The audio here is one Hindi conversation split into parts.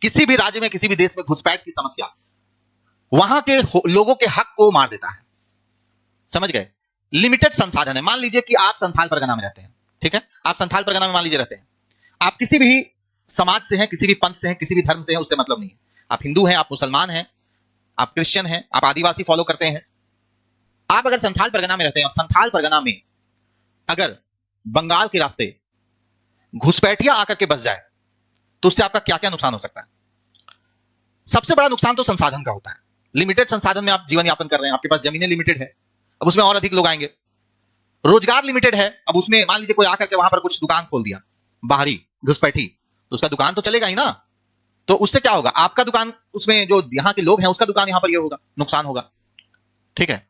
किसी भी राज्य में, किसी भी देश में घुसपैठ की समस्या वहां के लोगों के हक को मार देता है। समझ गए? लिमिटेड संसाधन है। मान लीजिए कि आप संथाल परगना में रहते हैं, ठीक है, आप संथाल परगना में मान लीजिए रहते हैं, आप किसी भी समाज से हैं, किसी भी पंथ से हैं, किसी भी धर्म से हैं, उससे मतलब नहीं है। आप हिंदू हैं, आप मुसलमान हैं, आप क्रिश्चियन हैं, आप आदिवासी फॉलो करते हैं, आप अगर संथाल परगना में रहते हैं और संथाल परगना में अगर बंगाल के रास्ते घुसपैठिया आकर के बस जाए तो उससे आपका क्या क्या नुकसान हो सकता है? सबसे बड़ा नुकसान तो संसाधन का होता है। लिमिटेड संसाधन में आप जीवन यापन कर रहे हैं, आपके पास जमीनें लिमिटेड है, अब उसमें और अधिक लोग आएंगे। रोजगार लिमिटेड है, अब उसमें मान लीजिए कोई आकर के वहां पर कुछ दुकान खोल दिया, बाहरी घुसपैठी, तो उसका दुकान तो चलेगा ही ना। तो उससे क्या होगा? आपका दुकान, उसमें जो यहाँ के लोग हैं उसका दुकान यहां पर ये होगा, नुकसान होगा। ठीक है,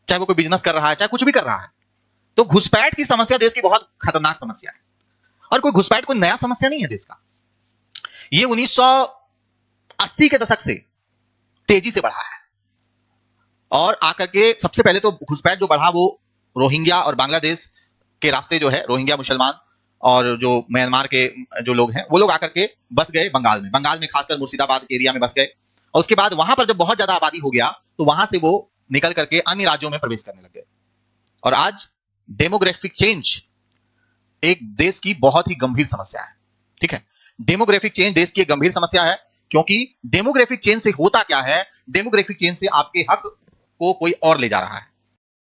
चाहे वो कोई बिजनेस कर रहा है, चाहे कुछ भी कर रहा है। तो घुसपैठ की समस्या देश की बहुत खतरनाक समस्या है, और कोई घुसपैठ कोई नया समस्या नहीं है देश का। ये 1980 के दशक से तेजी से बढ़ा है, और आकर के सबसे पहले तो घुसपैठ जो बढ़ा वो रोहिंग्या और बांग्लादेश के रास्ते जो है, रोहिंग्या मुसलमान और जो म्यांमार के जो लोग हैं वो लोग आकर के बस गए बंगाल में। बंगाल में खासकर मुर्शिदाबाद एरिया में बस गए, और उसके बाद वहां पर जब बहुत ज्यादा आबादी हो गया तो वहां से वो निकल करके अन्य राज्यों में प्रवेश करने लग गए। और आज डेमोग्राफिक चेंज एक देश की बहुत ही गंभीर समस्या है। ठीक है, डेमोग्राफिक चेंज देश की एक गंभीर समस्या है, क्योंकि डेमोग्राफिक चेंज से होता क्या है? डेमोग्राफिक चेंज से आपके हक को कोई और ले जा रहा है।